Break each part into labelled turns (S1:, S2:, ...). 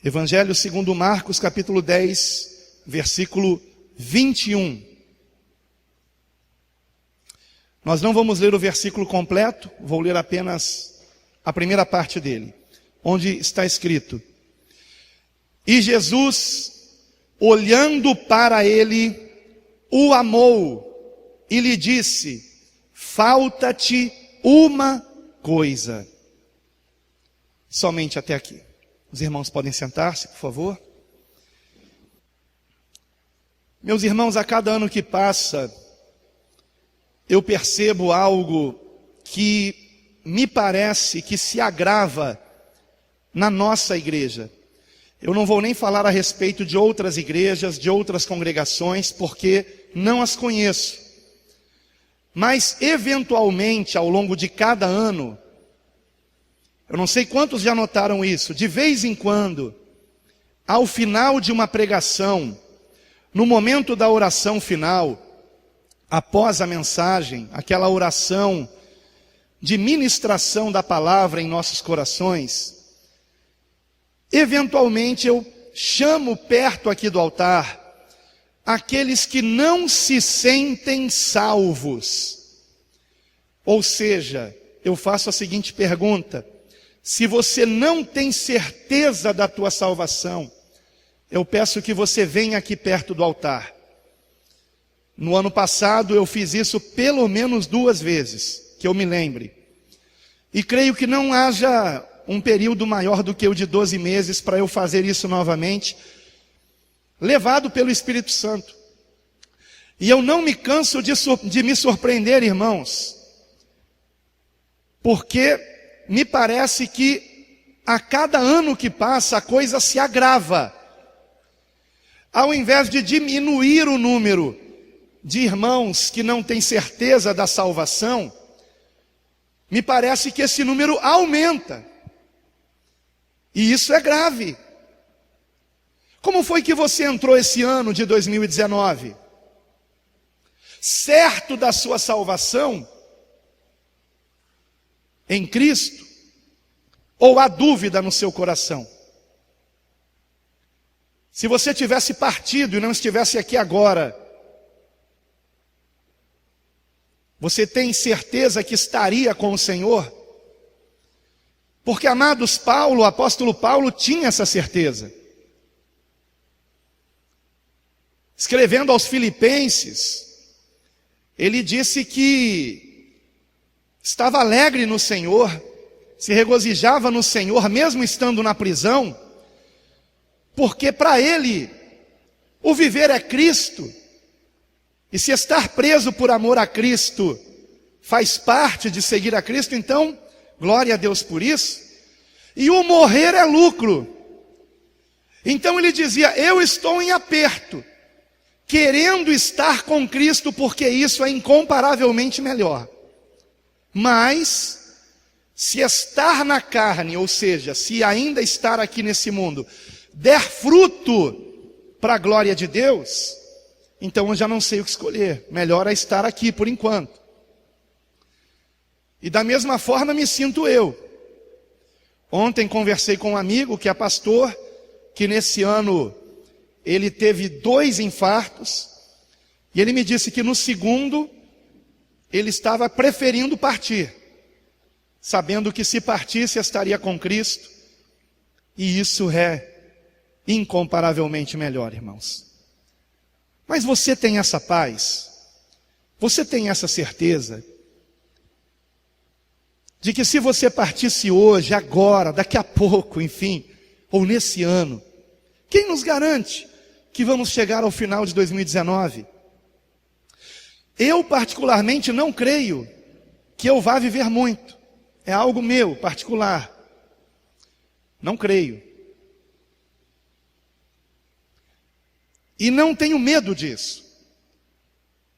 S1: Evangelho segundo Marcos, capítulo 10, versículo 21. Nós não vamos ler o versículo completo, vou ler apenas a primeira parte dele, onde está escrito: E Jesus, olhando para ele, o amou e lhe disse: falta-te uma coisa. Somente até aqui. Os irmãos podem sentar-se, por favor. Meus irmãos, a cada ano que passa, eu percebo algo que me parece que se agrava na nossa igreja. Eu não vou nem falar a respeito de outras igrejas, de outras congregações, porque não as conheço. Mas, eventualmente, ao longo de cada ano, eu não sei quantos já notaram isso, de vez em quando, ao final de uma pregação, no momento da oração final, após a mensagem, aquela oração de ministração da palavra em nossos corações, eventualmente eu chamo perto aqui do altar aqueles que não se sentem salvos. Ou seja, eu faço a seguinte pergunta: se você não tem certeza da tua salvação, eu peço que você venha aqui perto do altar. No ano passado eu fiz isso pelo menos 2 vezes, que eu me lembre. E creio que não haja um período maior do que o de 12 meses para eu fazer isso novamente, levado pelo Espírito Santo. E eu não me canso de me surpreender, irmãos, porque me parece que a cada ano que passa a coisa se agrava. Ao invés de diminuir o número de irmãos que não têm certeza da salvação, me parece que esse número aumenta. E isso é grave. Como foi que você entrou esse ano de 2019? Certo da sua salvação em Cristo? Ou há dúvida no seu coração? Se você tivesse partido e não estivesse aqui agora, você tem certeza que estaria com o Senhor? Porque, amados, o apóstolo Paulo tinha essa certeza. Escrevendo aos Filipenses, ele disse que estava alegre no Senhor, se regozijava no Senhor, mesmo estando na prisão, porque para ele o viver é Cristo, e se estar preso por amor a Cristo faz parte de seguir a Cristo, então glória a Deus por isso. E o morrer é lucro. Então ele dizia: eu estou em aperto, querendo estar com Cristo, porque isso é incomparavelmente melhor. Mas, se estar na carne, ou seja, se ainda estar aqui nesse mundo, der fruto para a glória de Deus, então eu já não sei o que escolher. Melhor é estar aqui por enquanto. E da mesma forma me sinto eu. Ontem conversei com um amigo que é pastor, que nesse ano ele teve 2 infartos, e ele me disse que no segundo ele estava preferindo partir, sabendo que se partisse estaria com Cristo, e isso é incomparavelmente melhor, irmãos. Mas você tem essa paz? Você tem essa certeza de que se você partisse hoje, agora, daqui a pouco, enfim, ou nesse ano, quem nos garante que vamos chegar ao final de 2019? Eu particularmente não creio que eu vá viver muito. É algo meu, particular. Não creio. E não tenho medo disso,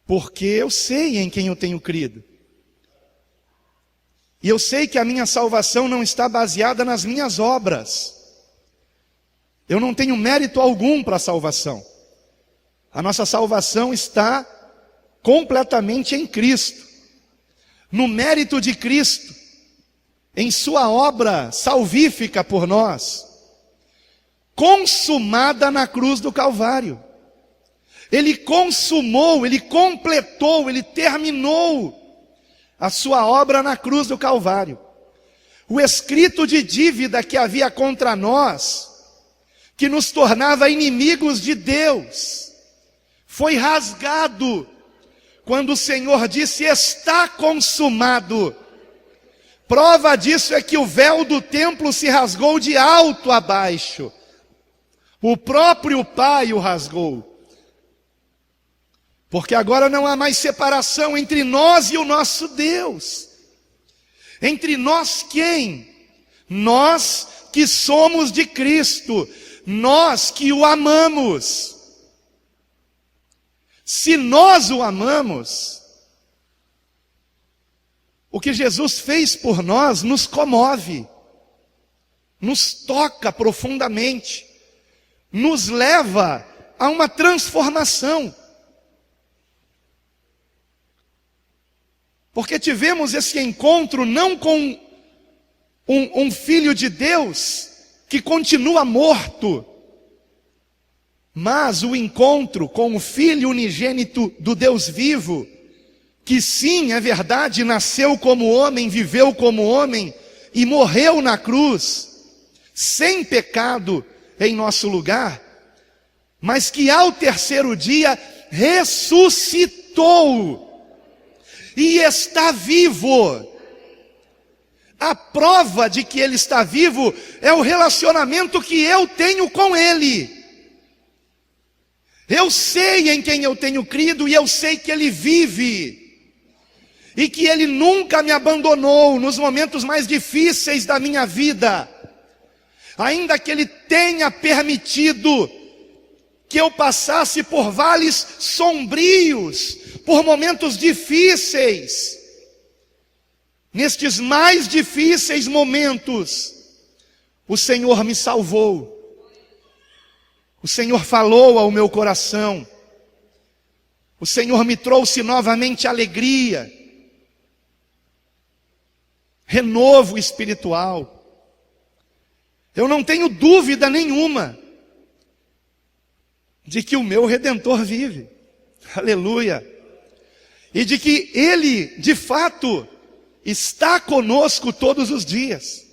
S1: porque eu sei em quem eu tenho crido. E eu sei que a minha salvação não está baseada nas minhas obras. Eu não tenho mérito algum para a salvação. A nossa salvação está completamente em Cristo, no mérito de Cristo, em sua obra salvífica por nós. consumada na cruz do Calvário. Ele consumou, ele completou, ele terminou a sua obra na cruz do Calvário. O escrito de dívida que havia contra nós, que nos tornava inimigos de Deus, foi rasgado quando o Senhor disse: está consumado. Prova disso é que o véu do templo se rasgou de alto a baixo. O próprio Pai o rasgou. Porque agora não há mais separação entre nós e o nosso Deus. Entre nós quem? Nós que somos de Cristo. Nós que o amamos. Se nós o amamos, o que Jesus fez por nós nos comove, nos toca profundamente, nos leva a uma transformação. Porque tivemos esse encontro não com um filho de Deus que continua morto, mas o encontro com o Filho unigênito do Deus vivo, que sim, é verdade, nasceu como homem, viveu como homem e morreu na cruz, sem pecado em nosso lugar, mas que ao terceiro dia ressuscitou e está vivo. A prova de que ele está vivo é o relacionamento que eu tenho com ele. Eu sei em quem eu tenho crido e eu sei que ele vive. E que ele nunca me abandonou nos momentos mais difíceis da minha vida. Ainda que ele tenha permitido que eu passasse por vales sombrios, por momentos difíceis. Nestes mais difíceis momentos, o Senhor me salvou. O Senhor falou ao meu coração. O Senhor me trouxe novamente alegria, renovo espiritual. Eu não tenho dúvida nenhuma de que o meu Redentor vive. Aleluia. E de que Ele, de fato, está conosco todos os dias.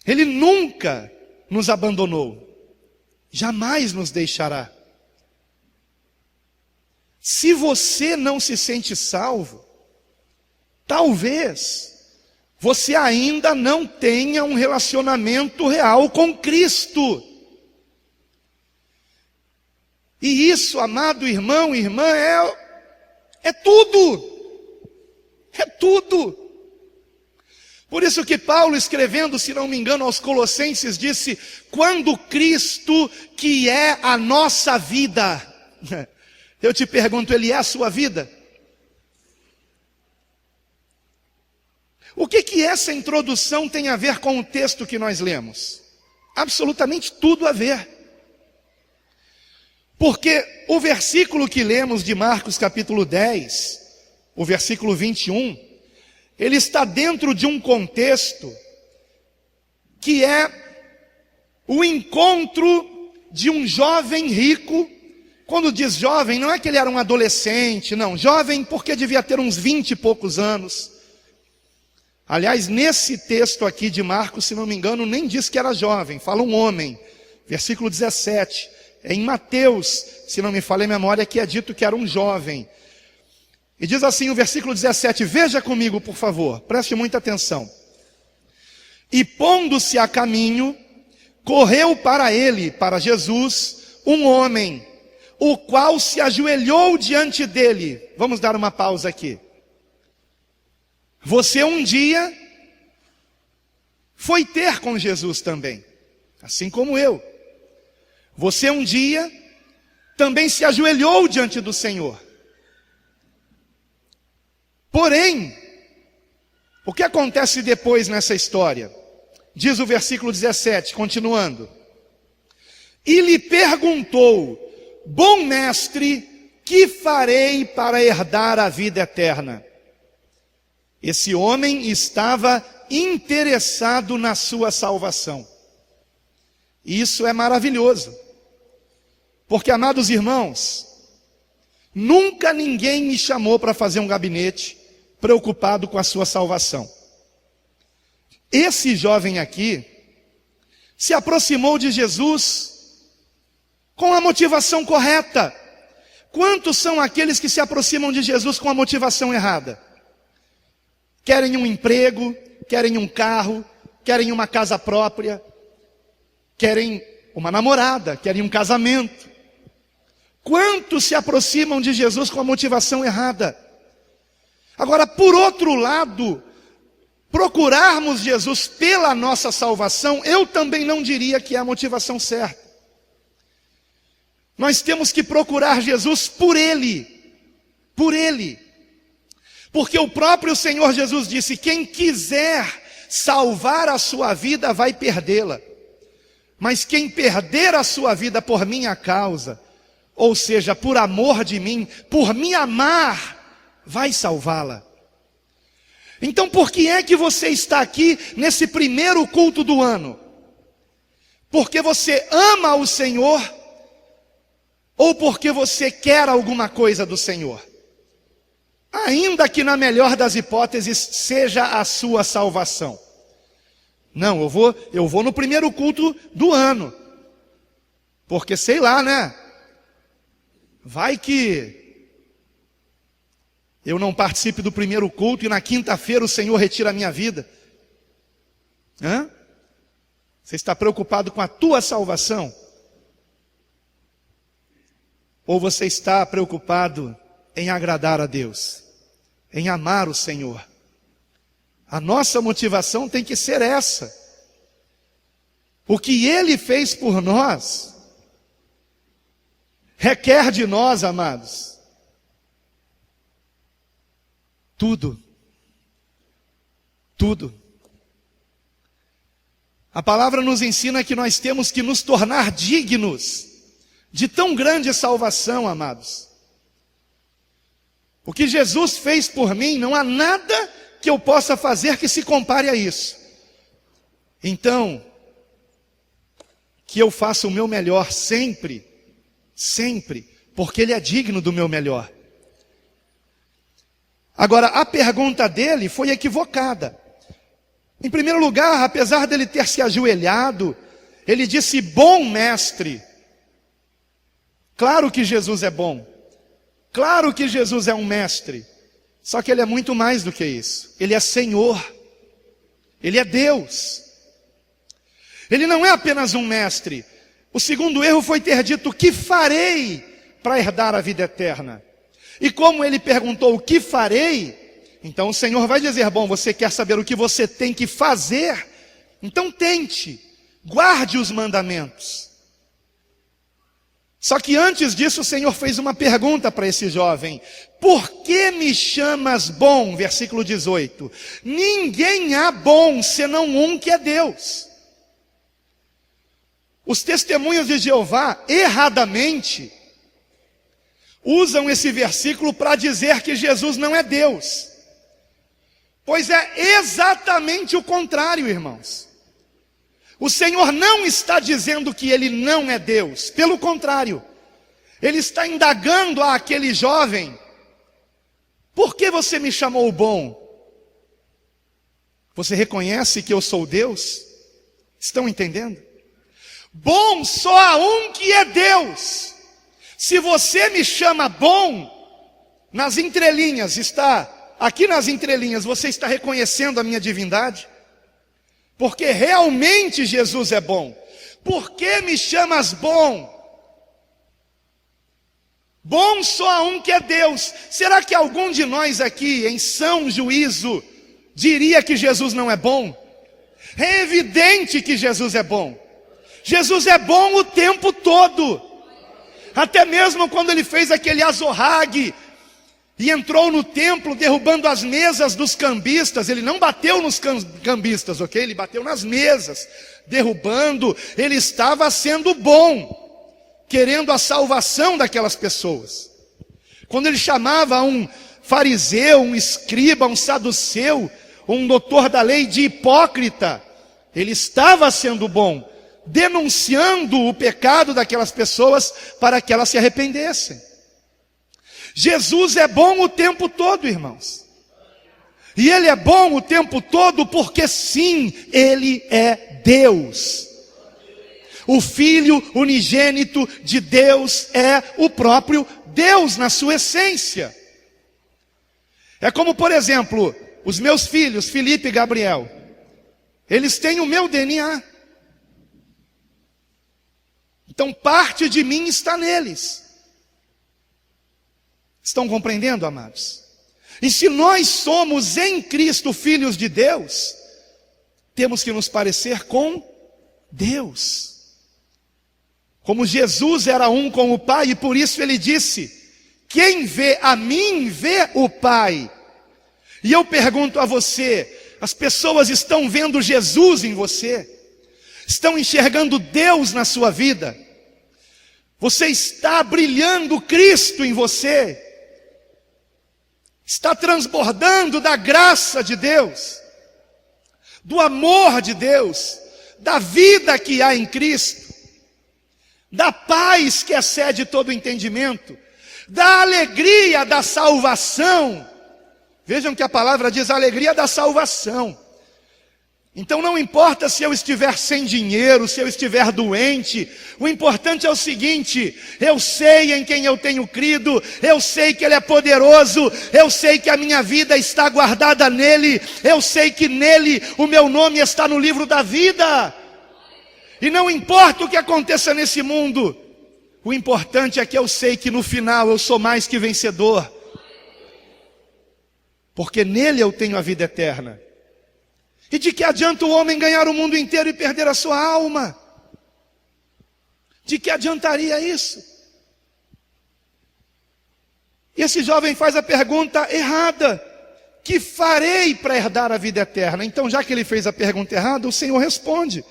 S1: Ele nunca nos abandonou. Jamais nos deixará. Se você não se sente salvo, talvez você ainda não tenha um relacionamento real com Cristo. E isso, amado irmão e irmã, é tudo. É tudo. Por isso que Paulo, escrevendo, se não me engano, aos Colossenses, disse: quando Cristo, que é a nossa vida. Eu te pergunto, Ele é a sua vida? O que essa introdução tem a ver com o texto que nós lemos? Absolutamente tudo a ver. Porque o versículo que lemos de Marcos capítulo 10, o versículo 21, ele está dentro de um contexto que é o encontro de um jovem rico. Quando diz jovem, não é que ele era um adolescente, não. Jovem porque devia ter uns 20 e poucos anos. Aliás, nesse texto aqui de Marcos, se não me engano, nem diz que era jovem, fala um homem. Versículo 17. Em Mateus, se não me falha a memória, que é dito que era um jovem. E diz assim o versículo 17, veja comigo, por favor, preste muita atenção. E pondo-se a caminho, correu para ele, para Jesus, um homem, o qual se ajoelhou diante dele. Vamos dar uma pausa aqui. Você um dia foi ter com Jesus também, assim como eu. Você um dia também se ajoelhou diante do Senhor. Porém, o que acontece depois nessa história? Diz o versículo 17, continuando. E lhe perguntou: bom mestre, que farei para herdar a vida eterna? Esse homem estava interessado na sua salvação. E isso é maravilhoso. Porque, amados irmãos, nunca ninguém me chamou para fazer um gabinete preocupado com a sua salvação. Esse jovem aqui se aproximou de Jesus com a motivação correta. Quantos são aqueles que se aproximam de Jesus com a motivação errada? Querem um emprego, querem um carro, querem uma casa própria, querem uma namorada, querem um casamento. Quantos se aproximam de Jesus com a motivação errada? Agora, por outro lado, procurarmos Jesus pela nossa salvação, eu também não diria que é a motivação certa. Nós temos que procurar Jesus por Ele. Por Ele. Porque o próprio Senhor Jesus disse: quem quiser salvar a sua vida vai perdê-la. Mas quem perder a sua vida por minha causa, ou seja, por amor de mim, por me amar, vai salvá-la. Então por que é que você está aqui nesse primeiro culto do ano? Porque você ama o Senhor? Ou porque você quer alguma coisa do Senhor? Ainda que na melhor das hipóteses seja a sua salvação. Não, eu vou no primeiro culto do ano. Porque sei lá, né? Vai que eu não participe do primeiro culto e na quinta-feira o Senhor retira a minha vida. Hã? Você está preocupado com a tua salvação? Ou você está preocupado em agradar a Deus, em amar o Senhor? A nossa motivação tem que ser essa. O que Ele fez por nós requer de nós, amados, tudo. Tudo. A palavra nos ensina que nós temos que nos tornar dignos de tão grande salvação, amados. O que Jesus fez por mim, não há nada que eu possa fazer que se compare a isso. Então, que eu faça o meu melhor sempre, sempre, porque Ele é digno do meu melhor. Agora, a pergunta dele foi equivocada. Em primeiro lugar, apesar dele ter se ajoelhado, ele disse: bom mestre. Claro que Jesus é bom. Claro que Jesus é um mestre. Só que Ele é muito mais do que isso. Ele é Senhor. Ele é Deus. Ele não é apenas um mestre. O segundo erro foi ter dito: o que farei para herdar a vida eterna? E como ele perguntou o que farei, então o Senhor vai dizer: bom, você quer saber o que você tem que fazer? Então tente, guarde os mandamentos. Só que antes disso o Senhor fez uma pergunta para esse jovem: por que me chamas bom? Versículo 18: ninguém há bom senão um, que é Deus. Os testemunhos de Jeová, erradamente, usam esse versículo para dizer que Jesus não é Deus. Pois é exatamente o contrário, irmãos. O Senhor não está dizendo que Ele não é Deus. Pelo contrário, Ele está indagando àquele jovem: por que você me chamou bom? Você reconhece que eu sou Deus? Estão entendendo? Bom só há um, que é Deus. Se você me chama bom, nas entrelinhas está, aqui nas entrelinhas, você está reconhecendo a minha divindade? Porque realmente Jesus é bom. Por que me chamas bom? Bom só há um, que é Deus. Será que algum de nós aqui, em são juízo, diria que Jesus não é bom? É evidente que Jesus é bom. Jesus é bom o tempo todo. Até mesmo quando Ele fez aquele azorrague e entrou no templo derrubando as mesas dos cambistas. Ele não bateu nos cambistas, ok? Ele bateu nas mesas, derrubando. Ele estava sendo bom, querendo a salvação daquelas pessoas. Quando Ele chamava um fariseu, um escriba, um saduceu, um doutor da lei de hipócrita, Ele estava sendo bom, denunciando o pecado daquelas pessoas para que elas se arrependessem. Jesus é bom o tempo todo, irmãos. E Ele é bom o tempo todo porque sim, Ele é Deus. O Filho unigênito de Deus é o próprio Deus na sua essência. É como, por exemplo, os meus filhos, Felipe e Gabriel. Eles têm o meu DNA. Então parte de mim está neles. Estão compreendendo, amados? E se nós somos em Cristo filhos de Deus, temos que nos parecer com Deus. Como Jesus era um com o Pai, e por isso Ele disse: quem vê a mim, vê o Pai. E eu pergunto a você, as pessoas estão vendo Jesus em você? Estão enxergando Deus na sua vida? Você está brilhando Cristo em você? Está transbordando da graça de Deus, do amor de Deus, da vida que há em Cristo, da paz que excede todo entendimento, da alegria da salvação. Vejam que a palavra diz alegria da salvação. Então não importa se eu estiver sem dinheiro, se eu estiver doente, o importante é o seguinte: eu sei em quem eu tenho crido, eu sei que Ele é poderoso, eu sei que a minha vida está guardada nele, eu sei que nele o meu nome está no livro da vida. E não importa o que aconteça nesse mundo, o importante é que eu sei que no final eu sou mais que vencedor, porque nele eu tenho a vida eterna. E de que adianta o homem ganhar o mundo inteiro e perder a sua alma? De que adiantaria isso? E esse jovem faz a pergunta errada: que farei para herdar a vida eterna? Então, já que ele fez a pergunta errada, o Senhor responde.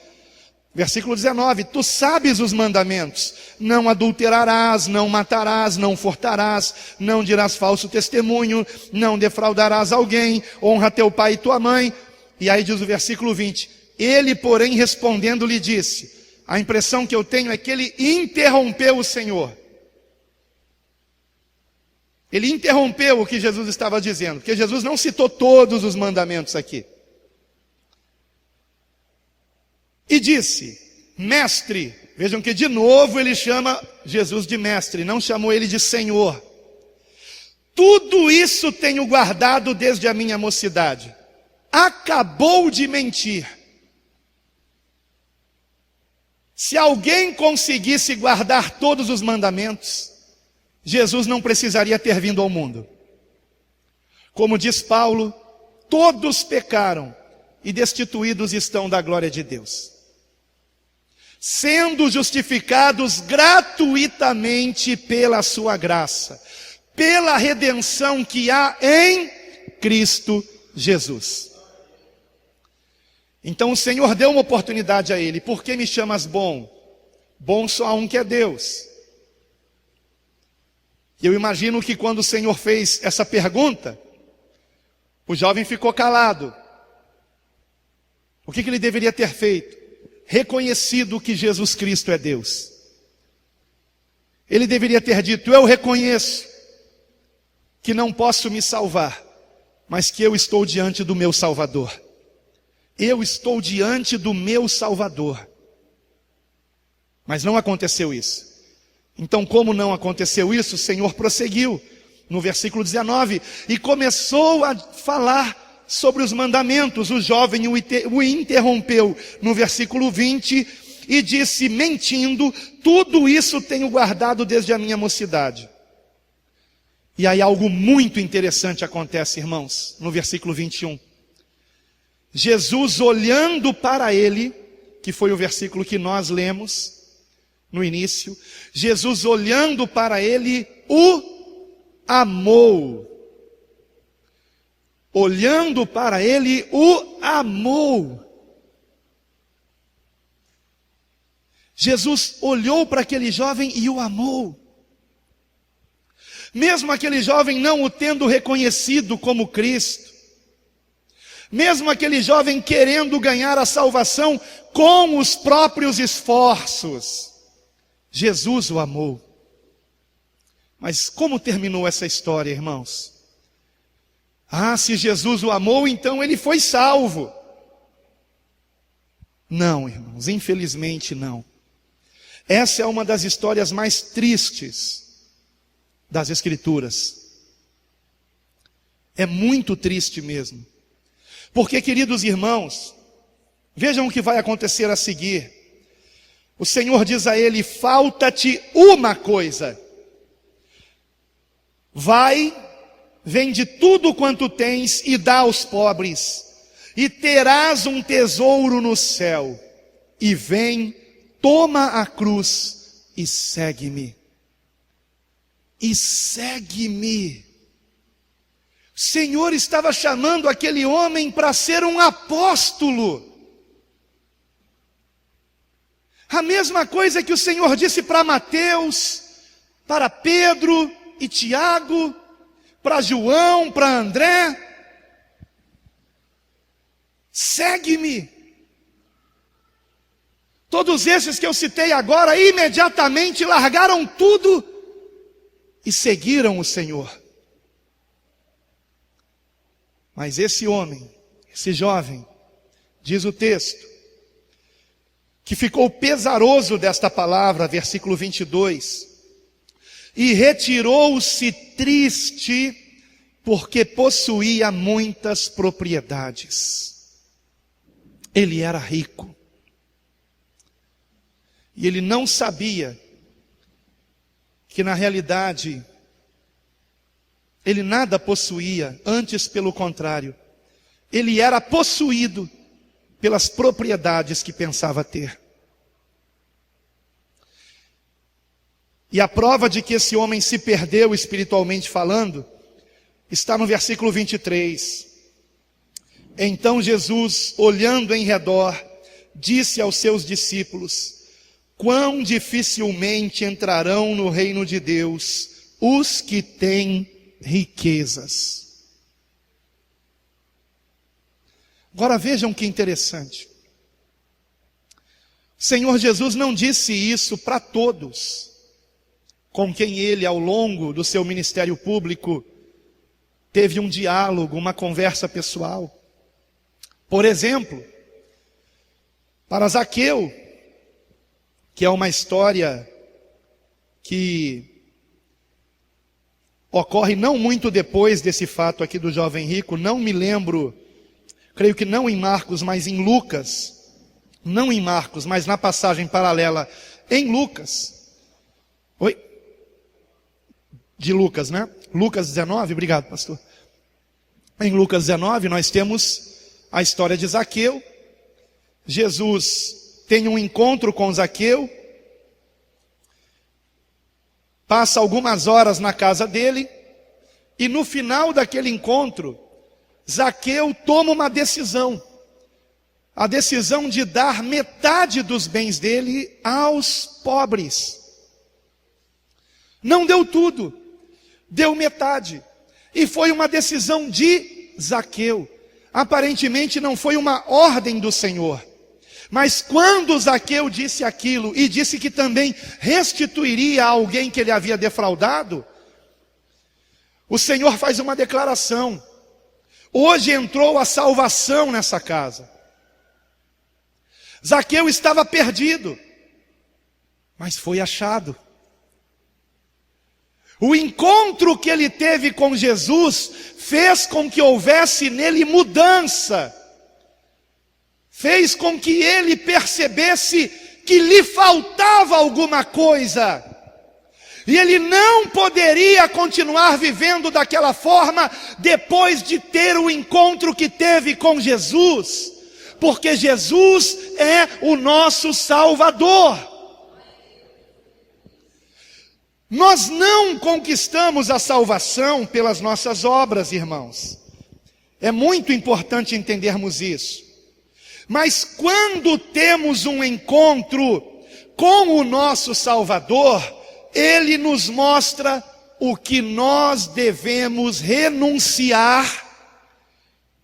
S1: Versículo 19: tu sabes os mandamentos: não adulterarás, não matarás, não furtarás, não dirás falso testemunho, não defraudarás alguém, honra teu pai e tua mãe. E aí diz o versículo 20: ele, porém, respondendo, lhe disse. A impressão que eu tenho é que ele interrompeu o Senhor. Ele interrompeu o que Jesus estava dizendo, porque Jesus não citou todos os mandamentos aqui. E disse: mestre. Vejam que de novo ele chama Jesus de mestre, não chamou ele de Senhor. Tudo isso tenho guardado desde a minha mocidade. Acabou de mentir. Se alguém conseguisse guardar todos os mandamentos, Jesus não precisaria ter vindo ao mundo. Como diz Paulo, todos pecaram e destituídos estão da glória de Deus, sendo justificados gratuitamente pela sua graça, pela redenção que há em Cristo Jesus. Então o Senhor deu uma oportunidade a ele. Por que me chamas bom? Bom só há um que é Deus. E eu imagino que quando o Senhor fez essa pergunta, o jovem ficou calado. O que ele deveria ter feito? Reconhecido que Jesus Cristo é Deus. Ele deveria ter dito: eu reconheço que não posso me salvar, mas que eu estou diante do meu Salvador. Eu estou diante do meu Salvador. Mas não aconteceu isso. Então, como não aconteceu isso, o Senhor prosseguiu no versículo 19 e começou a falar sobre os mandamentos. O jovem o interrompeu no versículo 20 e disse, mentindo: tudo isso tenho guardado desde a minha mocidade. E aí algo muito interessante acontece, irmãos, no versículo 21. Jesus, olhando para ele, que foi o versículo que nós lemos no início, Jesus, olhando para ele, o amou. Olhando para ele, o amou. Jesus olhou para aquele jovem e o amou. Mesmo aquele jovem não o tendo reconhecido como Cristo, mesmo aquele jovem querendo ganhar a salvação com os próprios esforços, Jesus o amou. Mas como terminou essa história, irmãos? Se Jesus o amou, então ele foi salvo. Não, irmãos, infelizmente não. Essa é uma das histórias mais tristes das Escrituras. É muito triste mesmo. Porque, queridos irmãos, vejam o que vai acontecer a seguir. O Senhor diz a ele: falta-te uma coisa. Vai, vende tudo quanto tens e dá aos pobres, e terás um tesouro no céu. E vem, toma a cruz e segue-me. E segue-me. O Senhor estava chamando aquele homem para ser um apóstolo. A mesma coisa que o Senhor disse para Mateus, para Pedro e Tiago, para João, para André: segue-me. Todos esses que eu citei agora, imediatamente largaram tudo e seguiram o Senhor. Mas esse homem, esse jovem, diz o texto, que ficou pesaroso desta palavra, versículo 22, e retirou-se triste, porque possuía muitas propriedades. Ele era rico. E ele não sabia que na realidade ele nada possuía, antes pelo contrário, ele era possuído pelas propriedades que pensava ter. E a prova de que esse homem se perdeu espiritualmente falando, está no versículo 23. Então Jesus, olhando em redor, disse aos seus discípulos: quão dificilmente entrarão no reino de Deus os que têm riquezas. Agora vejam que interessante. O Senhor Jesus não disse isso para todos com quem ele, ao longo do seu ministério público, teve um diálogo, uma conversa pessoal. Por exemplo, para Zaqueu, que é uma história que ocorre não muito depois desse fato aqui do jovem rico, não me lembro, creio que não em Marcos, mas em Lucas. Não em Marcos, mas na passagem paralela em Lucas. Oi? De Lucas, né? Lucas 19, obrigado, pastor. Em Lucas 19 nós temos a história de Zaqueu. Jesus tem um encontro com Zaqueu, passa algumas horas na casa dele, e no final daquele encontro, Zaqueu toma uma decisão. A decisão de dar metade dos bens dele aos pobres. Não deu tudo, deu metade. E foi uma decisão de Zaqueu. Aparentemente não foi uma ordem do Senhor. Mas quando Zaqueu disse aquilo, e disse que também restituiria a alguém que ele havia defraudado, o Senhor faz uma declaração: hoje entrou a salvação nessa casa. Zaqueu estava perdido, mas foi achado. O encontro que ele teve com Jesus fez com que houvesse nele mudança. Fez com que ele percebesse que lhe faltava alguma coisa. E ele não poderia continuar vivendo daquela forma depois de ter o encontro que teve com Jesus. Porque Jesus é o nosso Salvador. Nós não conquistamos a salvação pelas nossas obras, irmãos. É muito importante entendermos isso. Mas quando temos um encontro com o nosso Salvador, Ele nos mostra o que nós devemos renunciar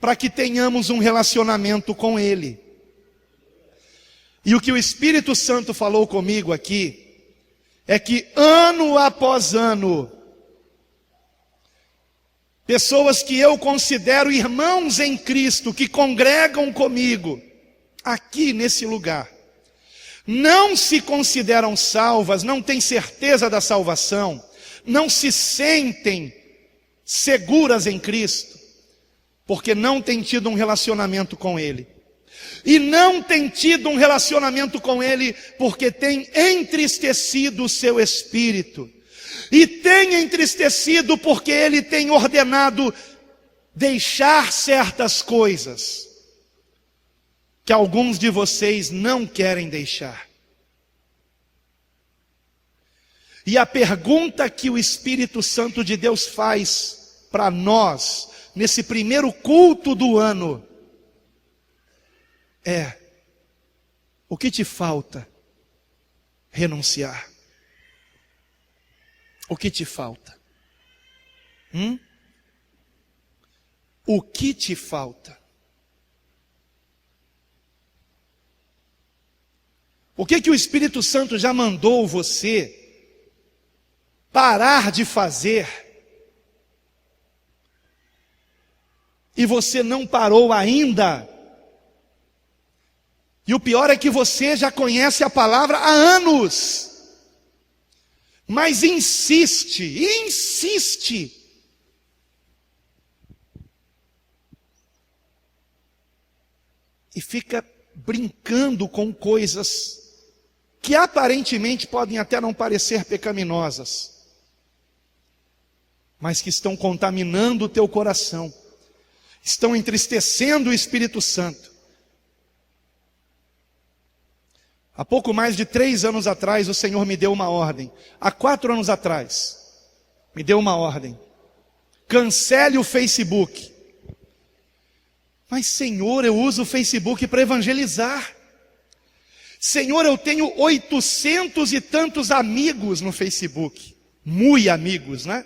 S1: para que tenhamos um relacionamento com Ele. E o que o Espírito Santo falou comigo aqui, é que ano após ano, pessoas que eu considero irmãos em Cristo, que congregam comigo, aqui nesse lugar, não se consideram salvas, não têm certeza da salvação, não se sentem seguras em Cristo, porque não têm tido um relacionamento com Ele. E não têm tido um relacionamento com Ele porque têm entristecido o seu espírito. E tem entristecido porque Ele tem ordenado deixar certas coisas que alguns de vocês não querem deixar. E a pergunta que o Espírito Santo de Deus faz para nós, nesse primeiro culto do ano, é: o que te falta renunciar? O que te falta? O que te falta? O que o Espírito Santo já mandou você parar de fazer e você não parou ainda? E o pior é que você já conhece a palavra há anos, mas insiste, e fica brincando com coisas que aparentemente podem até não parecer pecaminosas, mas que estão contaminando o teu coração, estão entristecendo o Espírito Santo. Há pouco mais de 3 anos atrás, o Senhor me deu uma ordem. Há 4 anos atrás, me deu uma ordem: cancele o Facebook. Mas Senhor, eu uso o Facebook para evangelizar. Senhor, eu tenho 800 e tantos amigos no Facebook. Muito amigos, né?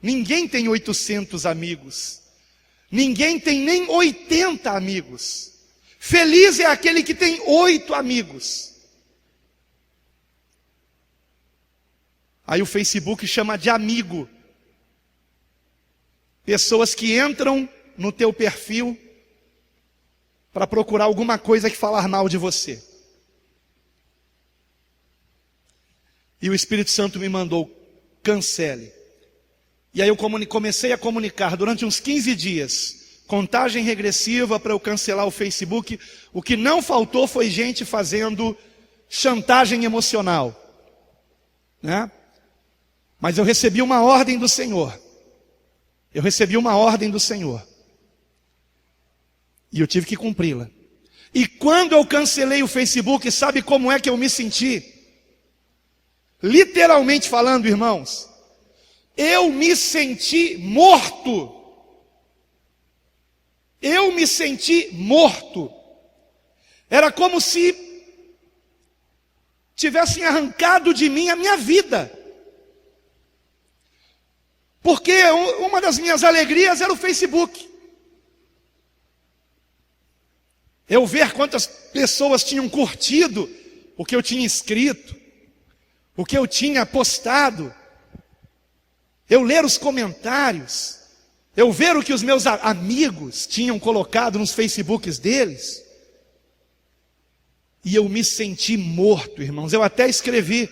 S1: Ninguém tem 800 amigos. Ninguém tem nem 80 amigos. Feliz é aquele que tem 8 amigos. Aí o Facebook chama de amigo pessoas que entram no teu perfil para procurar alguma coisa que falar mal de você. E o Espírito Santo me mandou: cancele. E aí eu comecei a comunicar durante uns 15 dias, contagem regressiva para eu cancelar o Facebook. O que não faltou foi gente fazendo chantagem emocional, né? Mas eu recebi uma ordem do Senhor. Eu recebi uma ordem do Senhor. E eu tive que cumpri-la. E quando eu cancelei o Facebook, sabe como é que eu me senti? Literalmente falando, irmãos, eu me senti morto. Eu me senti morto. Era como se tivessem arrancado de mim a minha vida. Porque uma das minhas alegrias era o Facebook. Eu ver quantas pessoas tinham curtido o que eu tinha escrito, o que eu tinha postado. Eu ler os comentários, eu ver o que os meus amigos tinham colocado nos Facebooks deles. E eu me senti morto, irmãos. Eu até escrevi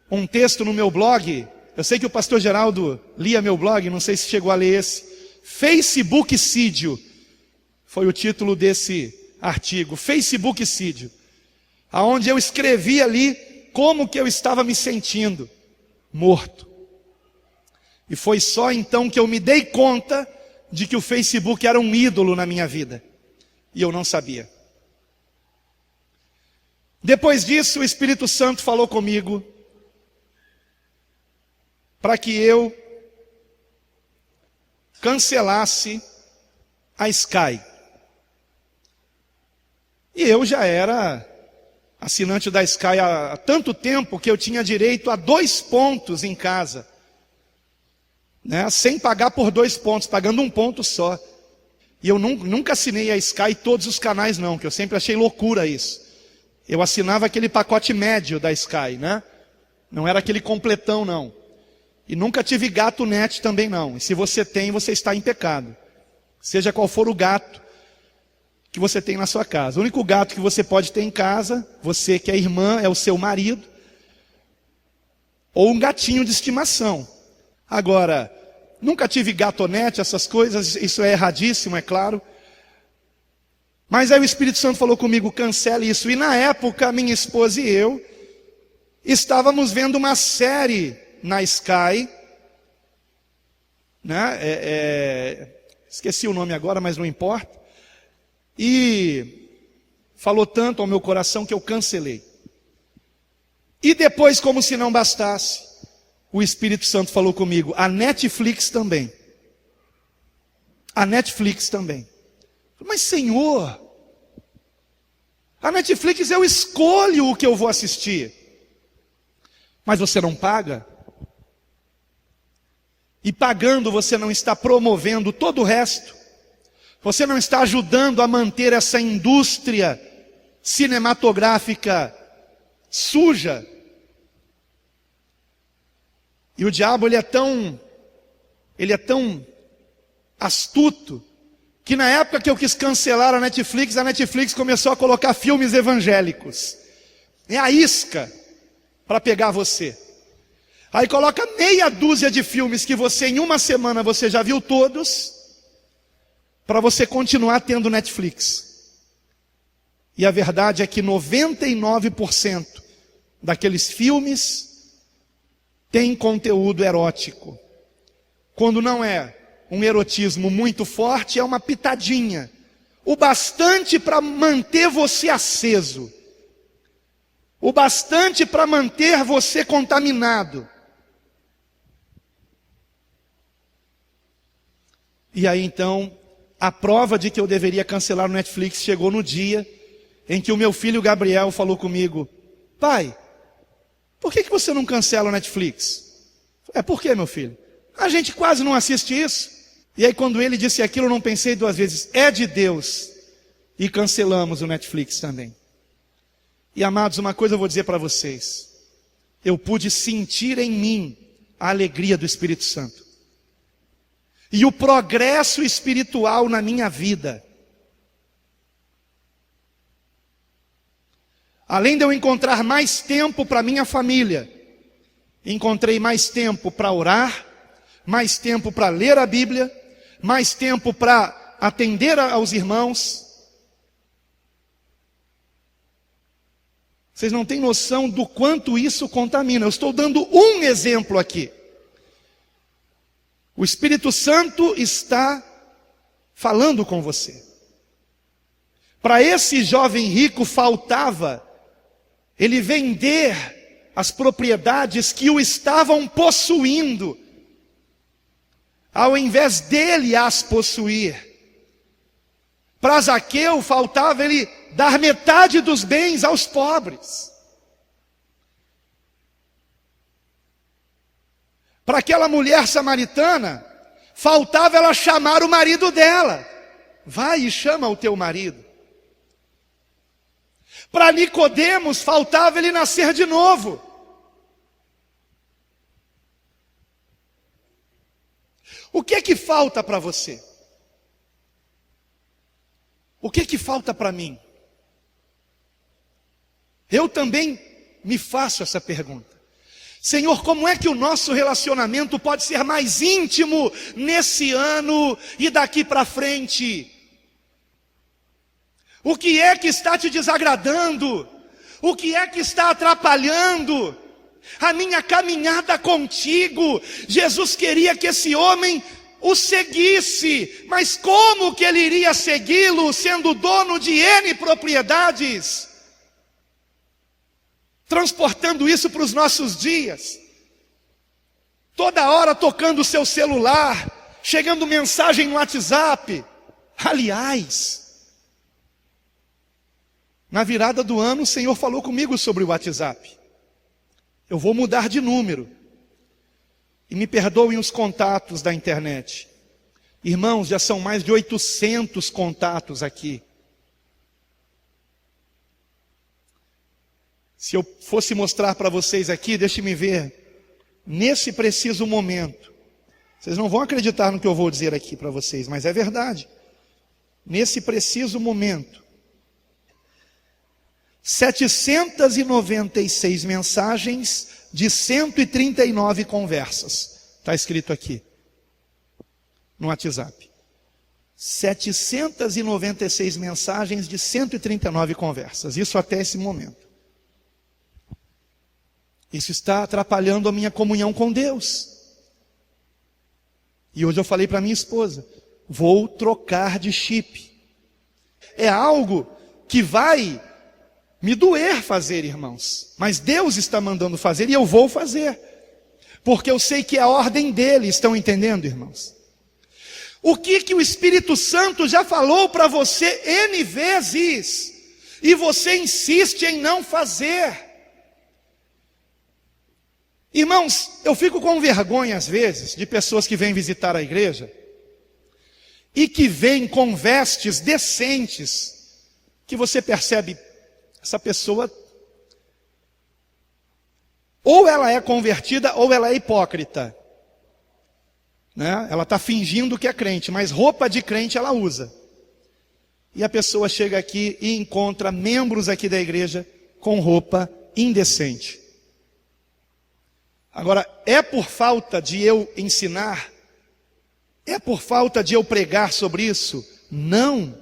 S1: um texto no meu blog. Eu sei que o pastor Geraldo lia meu blog, não sei se chegou a ler esse. Facebookicídio foi o título desse artigo. Facebookicídio. Aonde eu escrevi ali como que eu estava me sentindo morto. E foi só então que eu me dei conta de que o Facebook era um ídolo na minha vida. E eu não sabia. Depois disso, o Espírito Santo falou comigo para que eu cancelasse a Sky. E eu já era assinante da Sky há tanto tempo que eu tinha direito a 2 pontos em casa, né? Sem pagar por 2 pontos, pagando 1 ponto só. E eu nunca assinei a Sky todos os canais não, que eu sempre achei loucura isso. Eu assinava aquele pacote médio da Sky, né? Não era aquele completão não. E nunca tive gato net também não. E se você tem, você está em pecado. Seja qual for o gato que você tem na sua casa. O único gato que você pode ter em casa, você que é irmã, é o seu marido. Ou um gatinho de estimação. Agora, nunca tive gatonete, essas coisas, isso é erradíssimo, é claro. Mas aí o Espírito Santo falou comigo, cancele isso. E na época, minha esposa e eu estávamos vendo uma série na Sky, né? Esqueci o nome agora, mas não importa. E falou tanto ao meu coração que eu cancelei. E depois, como se não bastasse, o Espírito Santo falou comigo, a Netflix também. A Netflix também. Mas Senhor, a Netflix eu escolho o que eu vou assistir. Mas você não paga? E pagando você não está promovendo todo o resto. Você não está ajudando a manter essa indústria cinematográfica suja. E o diabo ele é tão astuto, que na época que eu quis cancelar a Netflix começou a colocar filmes evangélicos. É a isca para pegar você. Aí coloca meia dúzia de filmes que você em uma semana você já viu todos, para você continuar tendo Netflix. E a verdade é que 99% daqueles filmes tem conteúdo erótico. Quando não é um erotismo muito forte, é uma pitadinha. O bastante para manter você aceso. O bastante para manter você contaminado. E aí então, a prova de que eu deveria cancelar o Netflix chegou no dia em que o meu filho Gabriel falou comigo, pai, por que você não cancela o Netflix? Por quê, meu filho? A gente quase não assiste isso. E aí quando ele disse aquilo, eu não pensei duas vezes, é de Deus. E cancelamos o Netflix também. E amados, uma coisa eu vou dizer para vocês. Eu pude sentir em mim a alegria do Espírito Santo. E o progresso espiritual na minha vida. Além de eu encontrar mais tempo para minha família, encontrei mais tempo para orar, mais tempo para ler a Bíblia, mais tempo para atender aos irmãos. Vocês não têm noção do quanto isso contamina. Eu estou dando um exemplo aqui. O Espírito Santo está falando com você. Para esse jovem rico faltava ele vender as propriedades que o estavam possuindo, ao invés dele as possuir. Para Zaqueu faltava ele dar metade dos bens aos pobres. Para aquela mulher samaritana, faltava ela chamar o marido dela. Vai e chama o teu marido. Para Nicodemos, faltava ele nascer de novo. O que é que falta para você? O que é que falta para mim? Eu também me faço essa pergunta. Senhor, como é que o nosso relacionamento pode ser mais íntimo nesse ano e daqui para frente? O que é que está te desagradando? O que é que está atrapalhando a minha caminhada contigo? Jesus queria que esse homem o seguisse, mas como que ele iria segui-lo sendo dono de N propriedades? Transportando isso para os nossos dias, toda hora tocando o seu celular, chegando mensagem no WhatsApp. Aliás, na virada do ano o Senhor falou comigo sobre o WhatsApp. Eu vou mudar de número. E me perdoem os contatos da internet. Irmãos, já são mais de 800 contatos aqui. Se eu fosse mostrar para vocês aqui, deixe-me ver, nesse preciso momento, vocês não vão acreditar no que eu vou dizer aqui para vocês, mas é verdade. Nesse preciso momento, 796 mensagens de 139 conversas. Está escrito aqui, no WhatsApp. 796 mensagens de 139 conversas. Isso até esse momento. Isso está atrapalhando a minha comunhão com Deus. E hoje eu falei para minha esposa, vou trocar de chip. É algo que vai me doer fazer, irmãos. Mas Deus está mandando fazer e eu vou fazer. Porque eu sei que é a ordem dele, estão entendendo, irmãos? O que o Espírito Santo já falou para você N vezes, e você insiste em não fazer. Irmãos, eu fico com vergonha às vezes de pessoas que vêm visitar a igreja e que vêm com vestes decentes, que você percebe, essa pessoa, ou ela é convertida ou ela é hipócrita, né? Ela está fingindo que é crente, mas roupa de crente ela usa. E a pessoa chega aqui e encontra membros aqui da igreja com roupa indecente. Agora, é por falta de eu ensinar? É por falta de eu pregar sobre isso? Não.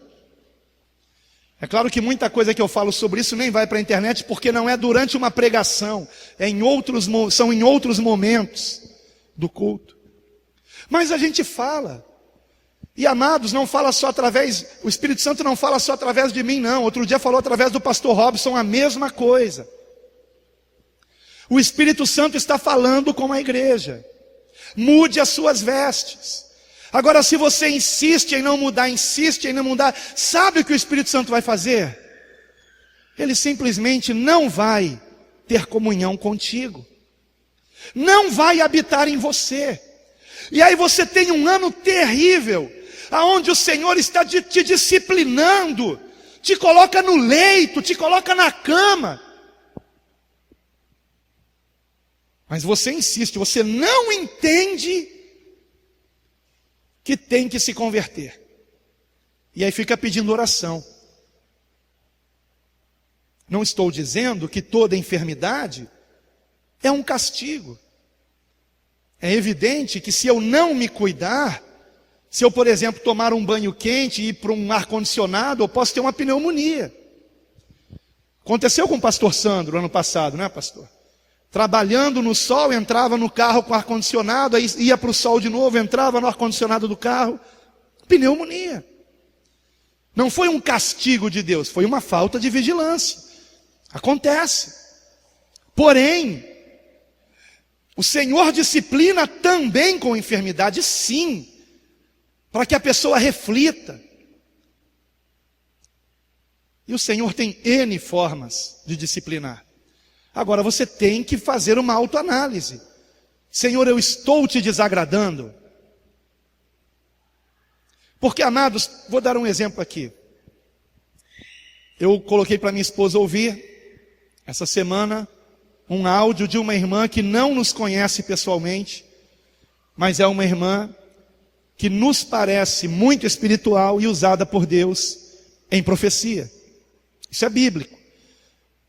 S1: É claro que muita coisa que eu falo sobre isso nem vai para a internet, porque não é durante uma pregação, são em outros momentos do culto. Mas a gente fala. E amados, não fala só através, o Espírito Santo não fala só através de mim, não. Outro dia falou através do pastor Robson a mesma coisa. O Espírito Santo está falando com a igreja. Mude as suas vestes. Agora, se você insiste em não mudar, sabe o que o Espírito Santo vai fazer? Ele simplesmente não vai ter comunhão contigo. Não vai habitar em você. E aí você tem um ano terrível, aonde o Senhor está te disciplinando, te coloca no leito, te coloca na cama. Mas você insiste, você não entende que tem que se converter. E aí fica pedindo oração. Não estou dizendo que toda enfermidade é um castigo. É evidente que se eu não me cuidar, se eu, por exemplo, tomar um banho quente e ir para um ar-condicionado, eu posso ter uma pneumonia. Aconteceu com o pastor Sandro ano passado, não é, pastor? Trabalhando no sol, entrava no carro com ar-condicionado, aí ia para o sol de novo, entrava no ar-condicionado do carro, pneumonia. Não foi um castigo de Deus, foi uma falta de vigilância. Acontece. Porém, o Senhor disciplina também com enfermidade, sim, para que a pessoa reflita. E o Senhor tem N formas de disciplinar. Agora você tem que fazer uma autoanálise. Senhor, eu estou te desagradando? Porque, amados, vou dar um exemplo aqui. Eu coloquei para minha esposa ouvir, essa semana, um áudio de uma irmã que não nos conhece pessoalmente, mas é uma irmã que nos parece muito espiritual e usada por Deus em profecia. Isso é bíblico.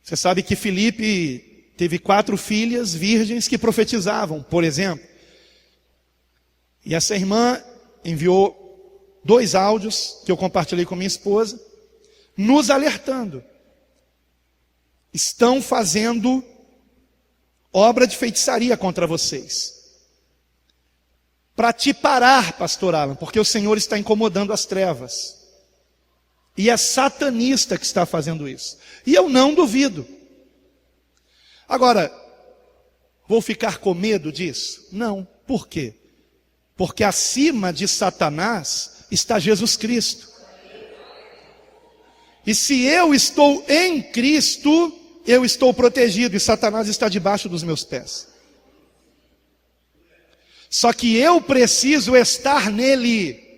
S1: Você sabe que Filipe teve 4 filhas virgens que profetizavam, por exemplo. E essa irmã enviou 2 áudios que eu compartilhei com minha esposa, nos alertando. Estão fazendo obra de feitiçaria contra vocês. Para te parar, pastor Alan, porque o Senhor está incomodando as trevas. E é satanista que está fazendo isso. E eu não duvido. Agora, vou ficar com medo disso? Não. Por quê? Porque acima de Satanás está Jesus Cristo. E se eu estou em Cristo, eu estou protegido e Satanás está debaixo dos meus pés. Só que eu preciso estar nele.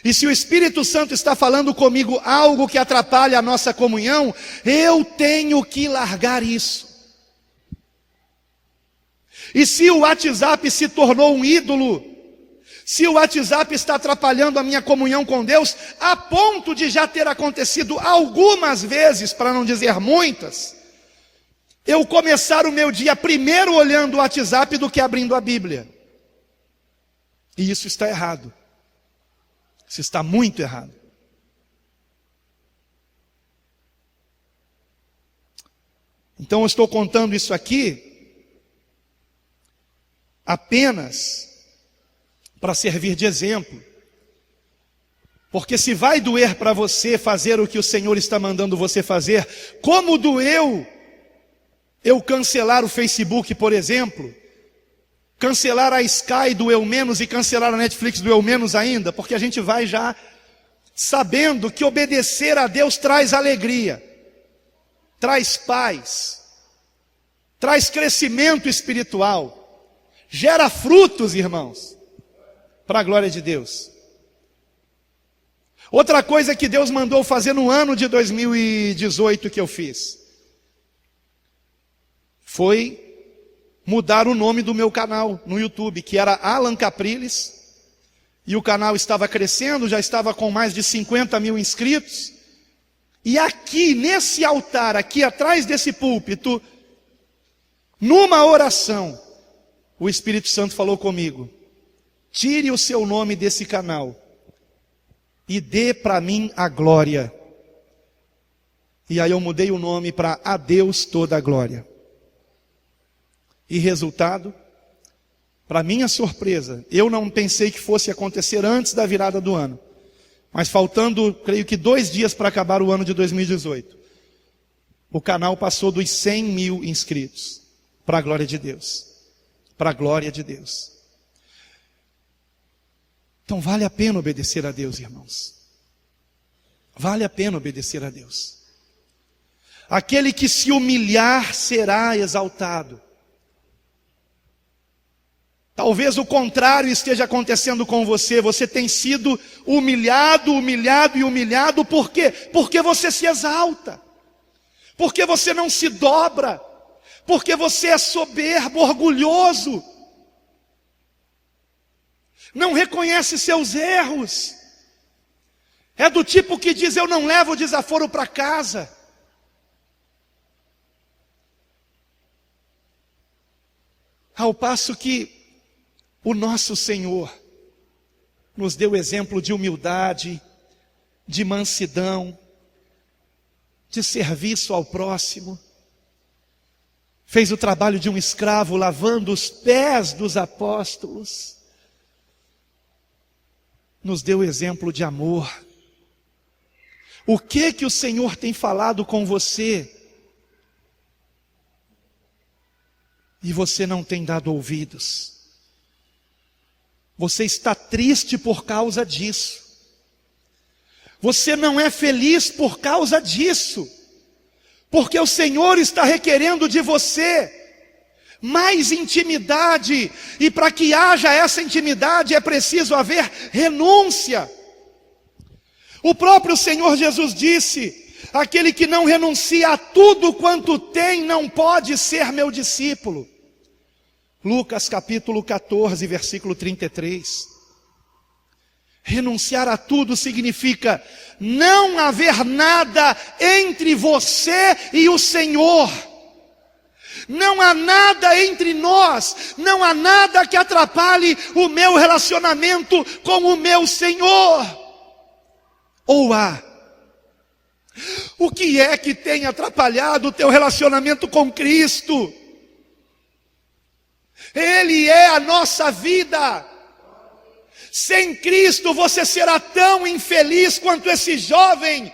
S1: E se o Espírito Santo está falando comigo algo que atrapalha a nossa comunhão, eu tenho que largar isso. E se o WhatsApp se tornou um ídolo, se o WhatsApp está atrapalhando a minha comunhão com Deus, a ponto de já ter acontecido algumas vezes, para não dizer muitas, eu começar o meu dia primeiro olhando o WhatsApp do que abrindo a Bíblia. E isso está errado. Isso está muito errado. Então eu estou contando isso aqui apenas para servir de exemplo. Porque se vai doer para você fazer o que o Senhor está mandando você fazer, como doeu eu cancelar o Facebook, por exemplo, cancelar a Sky doeu menos e cancelar a Netflix doeu menos ainda, porque a gente vai já sabendo que obedecer a Deus traz alegria, traz paz, traz crescimento espiritual, gera frutos, irmãos, para a glória de Deus. Outra coisa que Deus mandou fazer no ano de 2018 que eu fiz, foi mudar o nome do meu canal no YouTube, que era Alan Capriles, e o canal estava crescendo, já estava com mais de 50 mil inscritos, e aqui, nesse altar, aqui atrás desse púlpito, numa oração, o Espírito Santo falou comigo: tire o seu nome desse canal, e dê para mim a glória. E aí eu mudei o nome para A Deus Toda a Glória. E resultado, para minha surpresa, eu não pensei que fosse acontecer antes da virada do ano. Mas faltando, creio que 2 dias para acabar o ano de 2018, o canal passou dos 100 mil inscritos. Para a glória de Deus. Para a glória de Deus. Então vale a pena obedecer a Deus, irmãos. Vale a pena obedecer a Deus. Aquele que se humilhar será exaltado. Talvez o contrário esteja acontecendo com você. Você tem sido humilhado, humilhado e humilhado. Por quê? Porque você se exalta. Porque você não se dobra. Porque você é soberbo, orgulhoso. Não reconhece seus erros. É do tipo que diz: eu não levo desaforo para casa. Ao passo que o nosso Senhor nos deu exemplo de humildade, de mansidão, de serviço ao próximo. Fez o trabalho de um escravo lavando os pés dos apóstolos. Nos deu exemplo de amor. O que o Senhor tem falado com você? E você não tem dado ouvidos. Você está triste por causa disso. Você não é feliz por causa disso. Porque o Senhor está requerendo de você mais intimidade. E para que haja essa intimidade é preciso haver renúncia. O próprio Senhor Jesus disse: aquele que não renuncia a tudo quanto tem não pode ser meu discípulo. Lucas capítulo 14, versículo 33. Renunciar a tudo significa não haver nada entre você e o Senhor. Não há nada entre nós, não há nada que atrapalhe o meu relacionamento com o meu Senhor. Ou há? O que é que tem atrapalhado o teu relacionamento com Cristo? Ele é a nossa vida. Sem Cristo você será tão infeliz quanto esse jovem,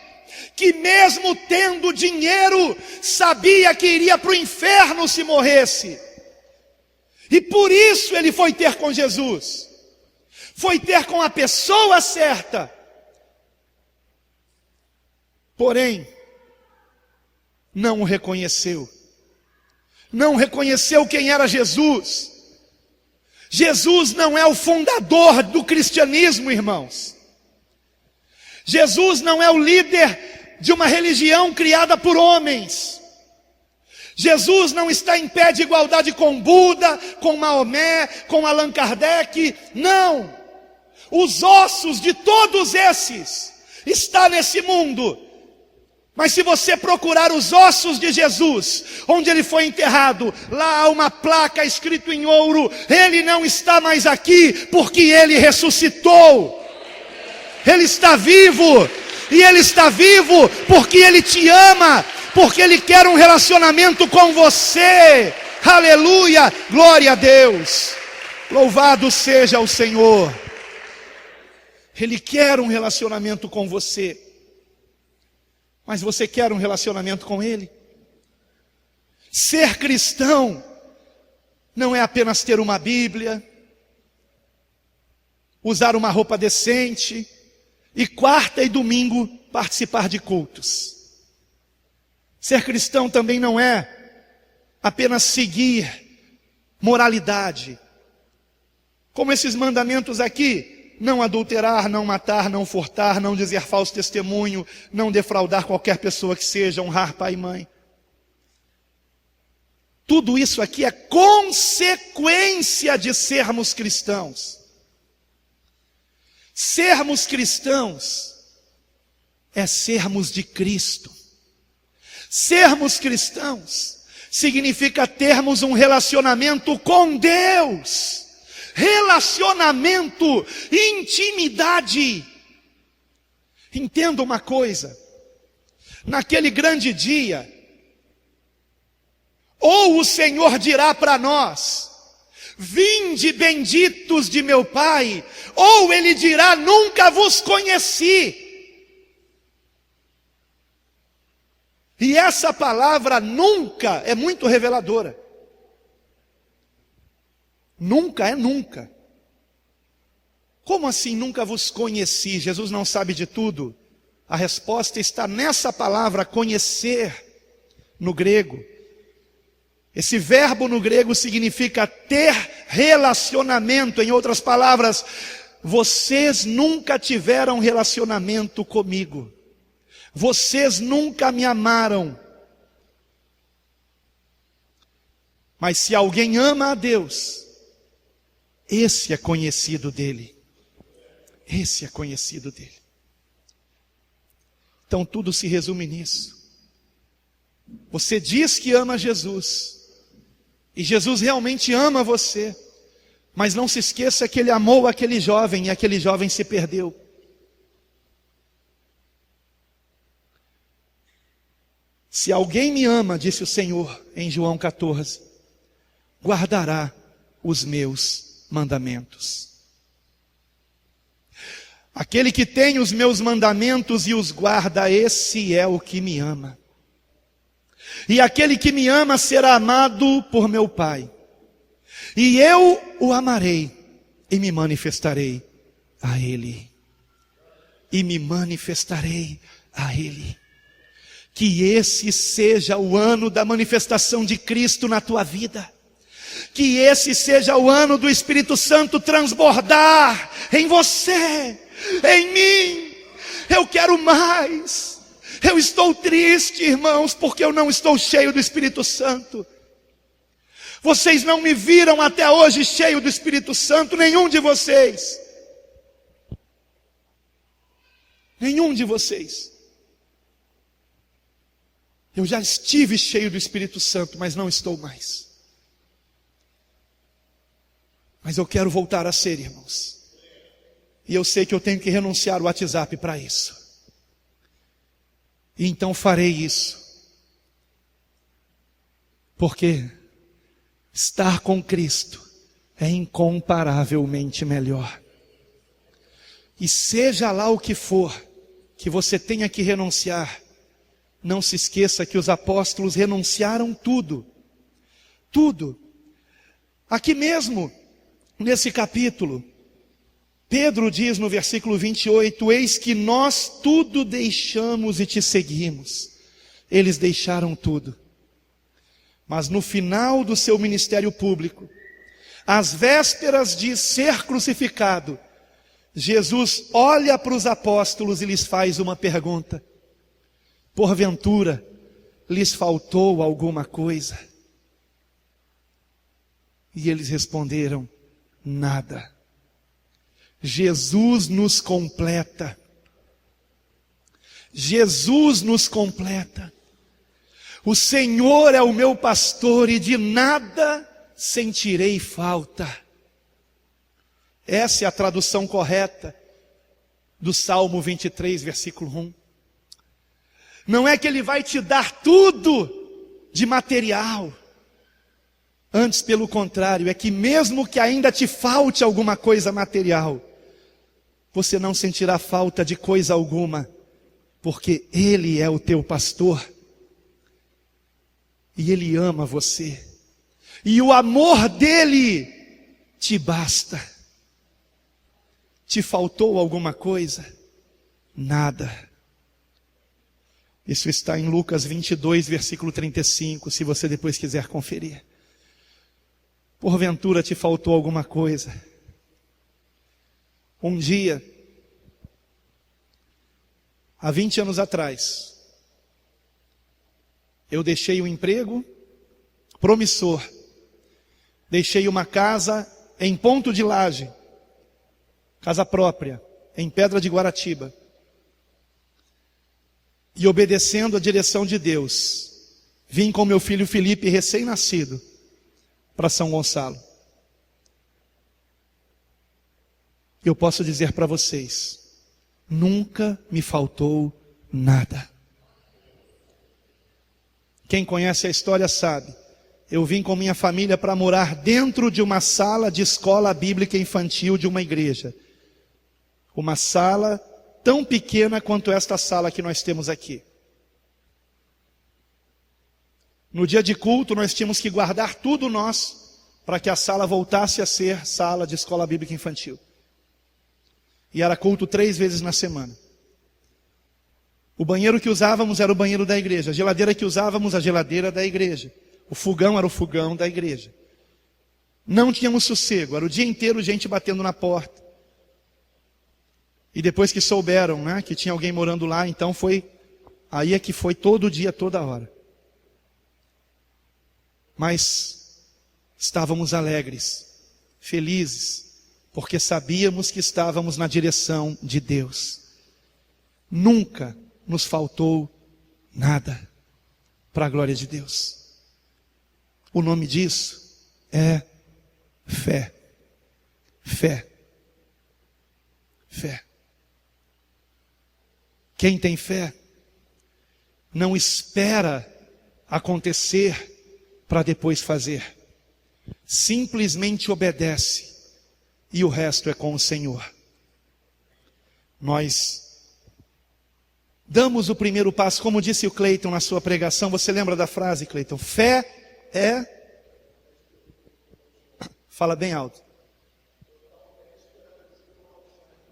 S1: que mesmo tendo dinheiro, sabia que iria para o inferno se morresse. E por isso ele foi ter com Jesus. Foi ter com a pessoa certa. Porém, não o reconheceu. Não reconheceu quem era Jesus. Jesus não é o fundador do cristianismo, irmãos. Jesus não é o líder de uma religião criada por homens. Jesus não está em pé de igualdade com Buda, com Maomé, com Allan Kardec. Não. Os ossos de todos esses estão nesse mundo. Mas se você procurar os ossos de Jesus, onde ele foi enterrado, lá há uma placa escrito em ouro: ele não está mais aqui, porque ele ressuscitou. Ele está vivo, e ele está vivo porque ele te ama, porque ele quer um relacionamento com você. Aleluia, glória a Deus, louvado seja o Senhor. Ele quer um relacionamento com você. Mas você quer um relacionamento com Ele? Ser cristão não é apenas ter uma Bíblia, usar uma roupa decente e quarta e domingo participar de cultos. Ser cristão também não é apenas seguir moralidade, como esses mandamentos aqui: não adulterar, não matar, não furtar, não dizer falso testemunho, não defraudar qualquer pessoa que seja, honrar pai e mãe. Tudo isso aqui é consequência de sermos cristãos. Sermos cristãos é sermos de Cristo. Sermos cristãos significa termos um relacionamento com Deus. Relacionamento, intimidade. Entenda uma coisa: naquele grande dia, ou o Senhor dirá para nós: vinde benditos de meu Pai, ou Ele dirá: nunca vos conheci. E essa palavra nunca é muito reveladora. Nunca é nunca. Como assim nunca vos conheci? Jesus não sabe de tudo? A resposta está nessa palavra conhecer, no grego. Esse verbo no grego significa ter relacionamento. Em outras palavras, vocês nunca tiveram relacionamento comigo. Vocês nunca me amaram. Mas se alguém ama a Deus, esse é conhecido dele. Esse é conhecido dele. Então tudo se resume nisso. Você diz que ama Jesus, e Jesus realmente ama você, mas não se esqueça que Ele amou aquele jovem, e aquele jovem se perdeu. Se alguém me ama, disse o Senhor em João 14, guardará os meus mandamentos. Aquele que tem os meus mandamentos e os guarda, esse é o que me ama. E aquele que me ama será amado por meu Pai. E eu o amarei e me manifestarei a Ele. E me manifestarei a Ele. Que esse seja o ano da manifestação de Cristo na tua vida. Que esse seja o ano do Espírito Santo transbordar em você, em mim. Eu quero mais. Eu estou triste, irmãos, porque eu não estou cheio do Espírito Santo. Vocês não me viram até hoje cheio do Espírito Santo, nenhum de vocês. Nenhum de vocês. Eu já estive cheio do Espírito Santo, mas não estou mais. Mas eu quero voltar a ser, irmãos. E eu sei que eu tenho que renunciar o WhatsApp para isso. E então farei isso. Porque estar com Cristo é incomparavelmente melhor. E seja lá o que for que você tenha que renunciar, não se esqueça que os apóstolos renunciaram tudo. Tudo. Aqui mesmo, nesse capítulo, Pedro diz no versículo 28, eis que nós tudo deixamos e te seguimos. Eles deixaram tudo. Mas no final do seu ministério público, às vésperas de ser crucificado, Jesus olha para os apóstolos e lhes faz uma pergunta: porventura lhes faltou alguma coisa? E eles responderam: nada. Jesus nos completa. Jesus nos completa. O Senhor é o meu pastor e de nada sentirei falta. Essa é a tradução correta do Salmo 23, versículo 1. Não é que Ele vai te dar tudo de material. Antes, pelo contrário, é que mesmo que ainda te falte alguma coisa material, você não sentirá falta de coisa alguma, porque Ele é o teu pastor. E Ele ama você. E o amor dEle te basta. Te faltou alguma coisa? Nada. Isso está em Lucas 22, versículo 35, se você depois quiser conferir. Porventura te faltou alguma coisa? Um dia, há 20 anos atrás, eu deixei um emprego promissor. Deixei uma casa em Ponto de Laje, casa própria, em Pedra de Guaratiba. E obedecendo a direção de Deus, vim com meu filho Felipe, recém-nascido, para São Gonçalo. Eu posso dizer para vocês, nunca me faltou nada. Quem conhece a história sabe, eu vim com minha família para morar dentro de uma sala de escola bíblica infantil de uma igreja. Uma sala tão pequena quanto esta sala que nós temos aqui. No dia de culto nós tínhamos que guardar tudo nosso para que a sala voltasse a ser sala de escola bíblica infantil. E era culto 3 vezes na semana. O banheiro que usávamos era o banheiro da igreja. A geladeira que usávamos, a geladeira da igreja. O fogão era o fogão da igreja. Não tínhamos sossego, era o dia inteiro gente batendo na porta. E depois que souberam, né, que tinha alguém morando lá, então aí é que foi todo dia, toda hora. Mas estávamos alegres, felizes, porque sabíamos que estávamos na direção de Deus. Nunca nos faltou nada, para a glória de Deus. O nome disso é fé. Fé. Fé. Quem tem fé não espera acontecer para depois fazer. Simplesmente obedece e o resto é com o Senhor. Nós damos o primeiro passo, como disse o Cleiton na sua pregação. Você lembra da frase, Cleiton? Fé é... Fala bem alto.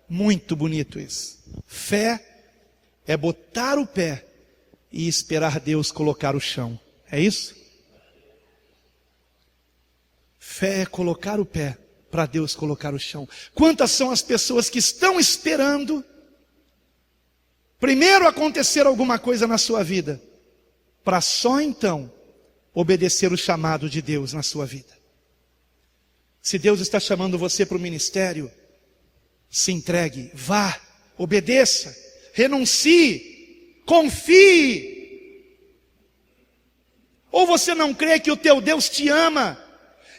S1: Muito bonito isso. Fé é botar o pé e esperar Deus colocar o chão. É isso? Fé é colocar o pé para Deus colocar o chão. Quantas são as pessoas que estão esperando primeiro acontecer alguma coisa na sua vida, para só então obedecer o chamado de Deus na sua vida? Se Deus está chamando você para o ministério, se entregue, vá, obedeça, renuncie, confie. Ou você não crê que o teu Deus te ama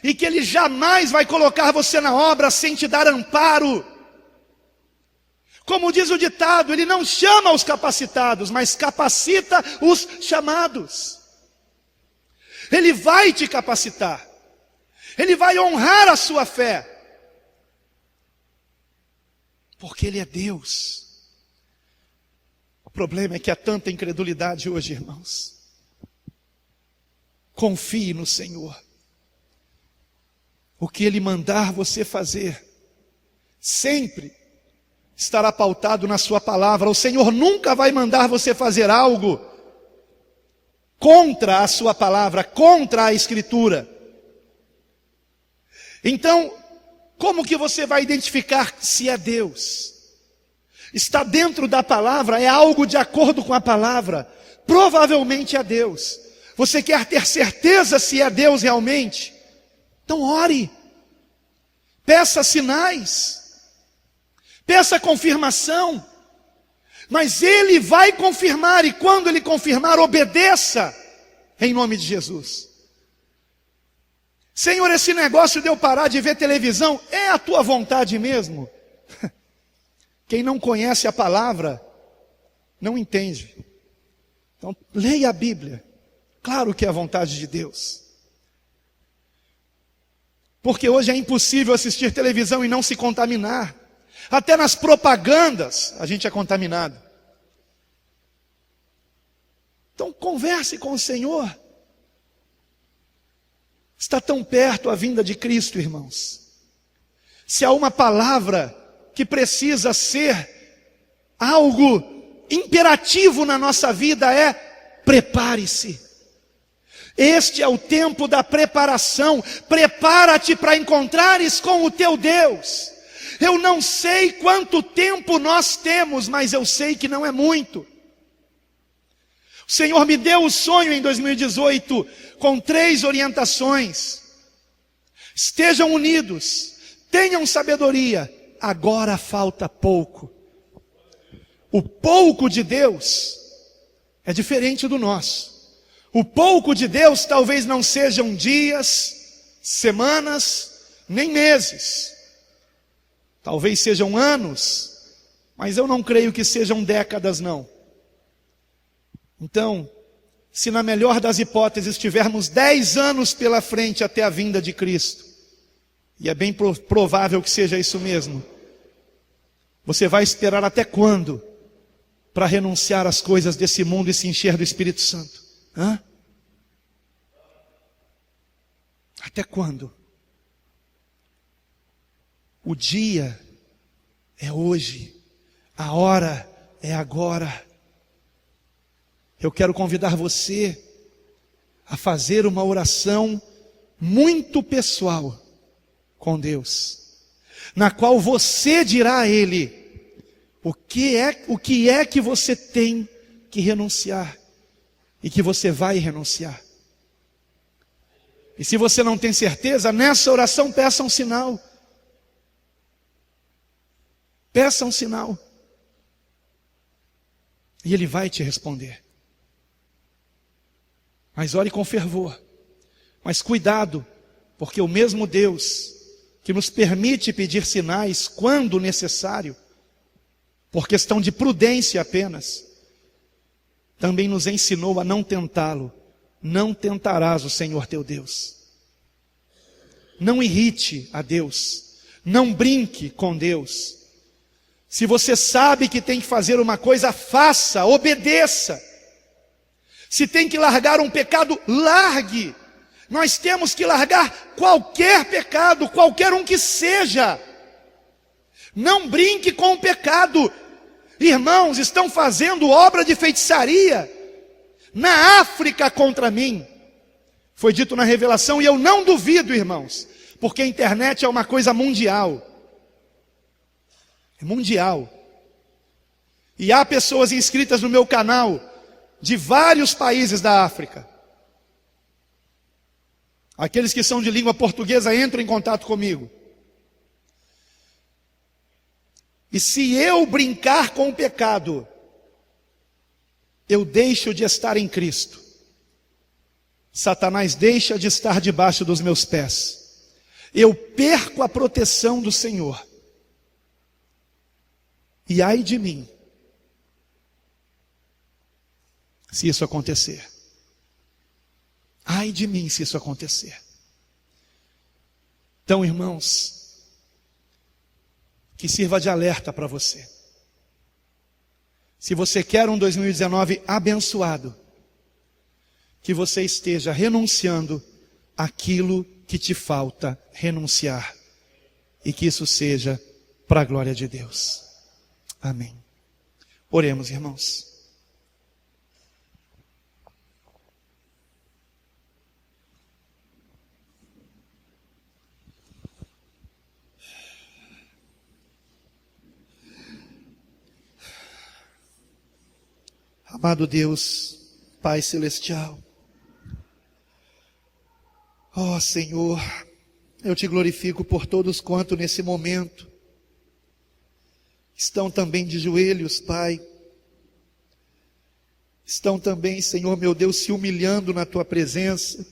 S1: e que Ele jamais vai colocar você na obra sem te dar amparo? Como diz o ditado, Ele não chama os capacitados, mas capacita os chamados. Ele vai te capacitar. Ele vai honrar a sua fé. Porque Ele é Deus. O problema é que há tanta incredulidade hoje, irmãos. Confie no Senhor. O que Ele mandar você fazer, sempre estará pautado na sua palavra. O Senhor nunca vai mandar você fazer algo contra a sua palavra, contra a Escritura. Então, como que você vai identificar se é Deus? Está dentro da palavra, é algo de acordo com a palavra, provavelmente é Deus. Você quer ter certeza se é Deus realmente? Então ore, peça sinais, peça confirmação, mas Ele vai confirmar, e quando Ele confirmar, obedeça, em nome de Jesus. Senhor, esse negócio de eu parar de ver televisão, é a tua vontade mesmo? Quem não conhece a palavra, não entende. Então, leia a Bíblia. Claro que é a vontade de Deus. Porque hoje é impossível assistir televisão e não se contaminar. Até nas propagandas, a gente é contaminado. Então, converse com o Senhor. Está tão perto a vinda de Cristo, irmãos. Se há uma palavra que precisa ser algo imperativo na nossa vida, é: prepare-se. Este é o tempo da preparação. Prepara-te para encontrares com o teu Deus. Eu não sei quanto tempo nós temos, mas eu sei que não é muito. O Senhor me deu o sonho em 2018 com 3 orientações. Estejam unidos, tenham sabedoria. Agora falta pouco. O pouco de Deus é diferente do nosso. O pouco de Deus talvez não sejam dias, semanas, nem meses. Talvez sejam anos, mas eu não creio que sejam décadas, não. Então, se na melhor das hipóteses tivermos 10 anos pela frente até a vinda de Cristo, e é bem provável que seja isso mesmo, você vai esperar até quando para renunciar às coisas desse mundo e se encher do Espírito Santo? Hã? Até quando? O dia é hoje, a hora é agora. Eu quero convidar você a fazer uma oração muito pessoal com Deus, na qual você dirá a Ele o que é que você tem que renunciar e que você vai renunciar. E se você não tem certeza, nessa oração peça um sinal. Peça um sinal. E Ele vai te responder. Mas ore com fervor. Mas cuidado, porque o mesmo Deus que nos permite pedir sinais quando necessário, por questão de prudência apenas, também nos ensinou a não tentá-lo. Não tentarás o Senhor teu Deus. Não irrite a Deus. Não brinque com Deus. Se você sabe que tem que fazer uma coisa, faça, obedeça. Se tem que largar um pecado, largue. Nós temos que largar qualquer pecado, qualquer um que seja. Não brinque com o pecado. Irmãos, estão fazendo obra de feitiçaria na África contra mim. Foi dito na revelação, e eu não duvido, irmãos, porque a internet é uma coisa mundial. É mundial. E há pessoas inscritas no meu canal de vários países da África. Aqueles que são de língua portuguesa entram em contato comigo. E se eu brincar com o pecado, eu deixo de estar em Cristo. Satanás deixa de estar debaixo dos meus pés. Eu perco a proteção do Senhor. E ai de mim, se isso acontecer. Ai de mim se isso acontecer. Então, irmãos, que sirva de alerta para você. Se você quer um 2019 abençoado, que você esteja renunciando àquilo que te falta renunciar. E que isso seja para a glória de Deus. Amém. Oremos, irmãos. Amado Deus, Pai Celestial, ó Senhor, eu te glorifico por todos quanto nesse momento estão também de joelhos, Pai. Estão também, Senhor meu Deus, se humilhando na Tua presença.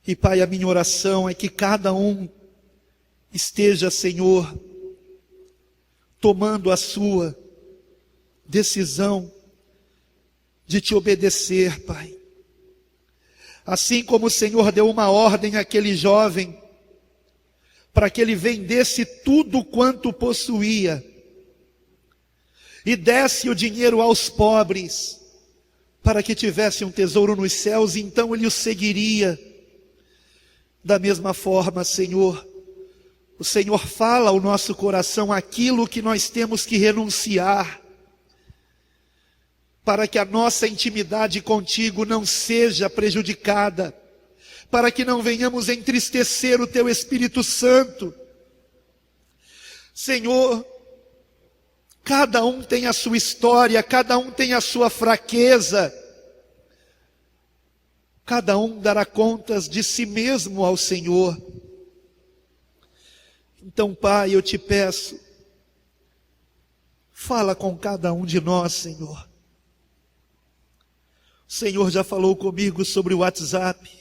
S1: E Pai, a minha oração é que cada um esteja, Senhor, tomando a sua decisão de Te obedecer, Pai. Assim como o Senhor deu uma ordem àquele jovem, para que ele vendesse tudo quanto possuía, e desse o dinheiro aos pobres, para que tivesse um tesouro nos céus, e então ele o seguiria. Da mesma forma, Senhor, o Senhor fala ao nosso coração aquilo que nós temos que renunciar, para que a nossa intimidade contigo não seja prejudicada, para que não venhamos entristecer o Teu Espírito Santo. Senhor, cada um tem a sua história, cada um tem a sua fraqueza, cada um dará contas de si mesmo ao Senhor. Então, Pai, eu te peço, fala com cada um de nós, Senhor. O Senhor já falou comigo sobre o WhatsApp,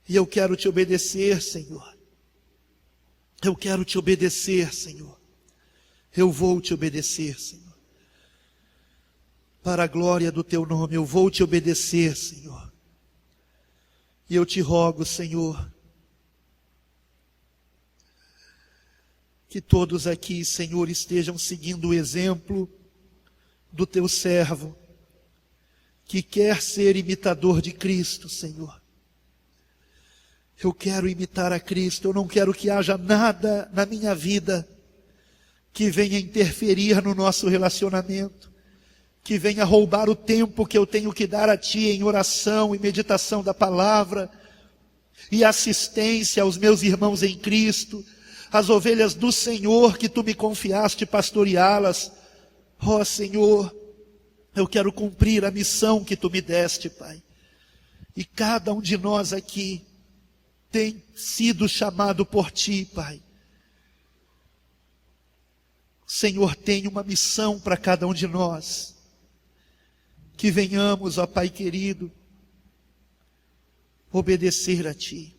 S1: e eu quero te obedecer, Senhor. Eu quero te obedecer, Senhor. Eu vou te obedecer, Senhor. Para a glória do Teu nome, eu vou te obedecer, Senhor. E eu te rogo, Senhor, que todos aqui, Senhor, estejam seguindo o exemplo do Teu servo, que quer ser imitador de Cristo, Senhor. Eu quero imitar a Cristo, eu não quero que haja nada na minha vida que venha interferir no nosso relacionamento, que venha roubar o tempo que eu tenho que dar a Ti em oração e meditação da palavra, e assistência aos meus irmãos em Cristo, as ovelhas do Senhor que Tu me confiaste pastoreá-las. Ó Senhor, eu quero cumprir a missão que Tu me deste, Pai. E cada um de nós aqui tem sido chamado por Ti, Pai. O Senhor tem uma missão para cada um de nós. Que venhamos, ó Pai querido, obedecer a Ti.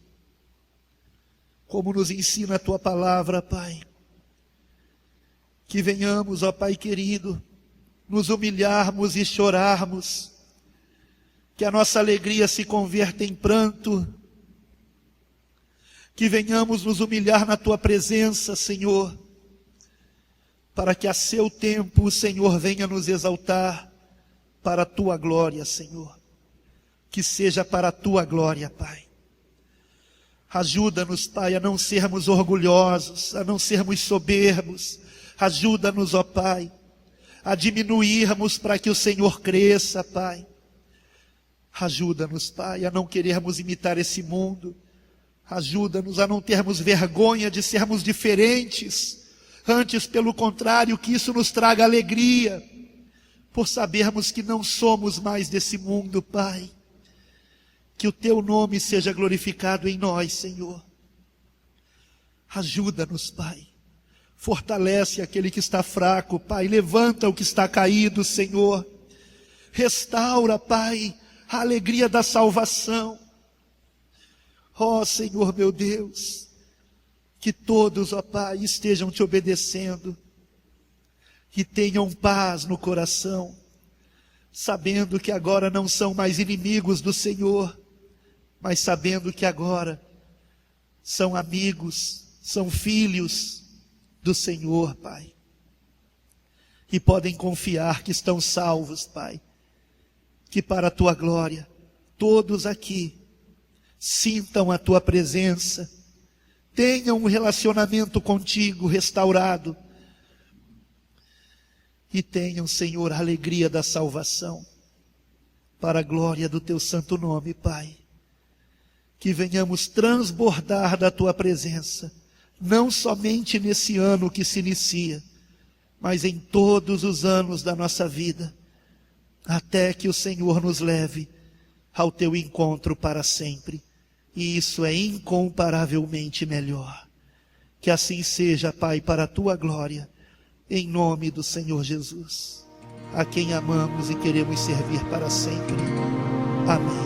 S1: Como nos ensina a Tua palavra, Pai. Que venhamos, ó Pai querido, nos humilharmos e chorarmos, que a nossa alegria se converta em pranto, que venhamos nos humilhar na Tua presença, Senhor, para que a seu tempo o Senhor venha nos exaltar para a Tua glória, Senhor, que seja para a Tua glória, Pai. Ajuda-nos, Pai, a não sermos orgulhosos, a não sermos soberbos, ajuda-nos, ó Pai, a diminuirmos para que o Senhor cresça, Pai. Ajuda-nos, Pai, a não querermos imitar esse mundo. Ajuda-nos a não termos vergonha de sermos diferentes. Antes, pelo contrário, que isso nos traga alegria, por sabermos que não somos mais desse mundo, Pai. Que o Teu nome seja glorificado em nós, Senhor. Ajuda-nos, Pai. Fortalece aquele que está fraco, Pai. Levanta o que está caído, Senhor. Restaura, Pai, a alegria da salvação. Ó Senhor meu Deus, que todos, ó Pai, estejam Te obedecendo. Que tenham paz no coração, sabendo que agora não são mais inimigos do Senhor, mas sabendo que agora são amigos, são filhos do Senhor, Pai. E podem confiar que estão salvos, Pai. Que para a Tua glória, todos aqui sintam a Tua presença, tenham um relacionamento contigo restaurado, e tenham, Senhor, a alegria da salvação, para a glória do Teu santo nome, Pai. Que venhamos transbordar da Tua presença, não somente nesse ano que se inicia, mas em todos os anos da nossa vida, até que o Senhor nos leve ao teu encontro para sempre. E isso é incomparavelmente melhor. Que assim seja, Pai, para a tua glória, em nome do Senhor Jesus, a quem amamos e queremos servir para sempre. Amém.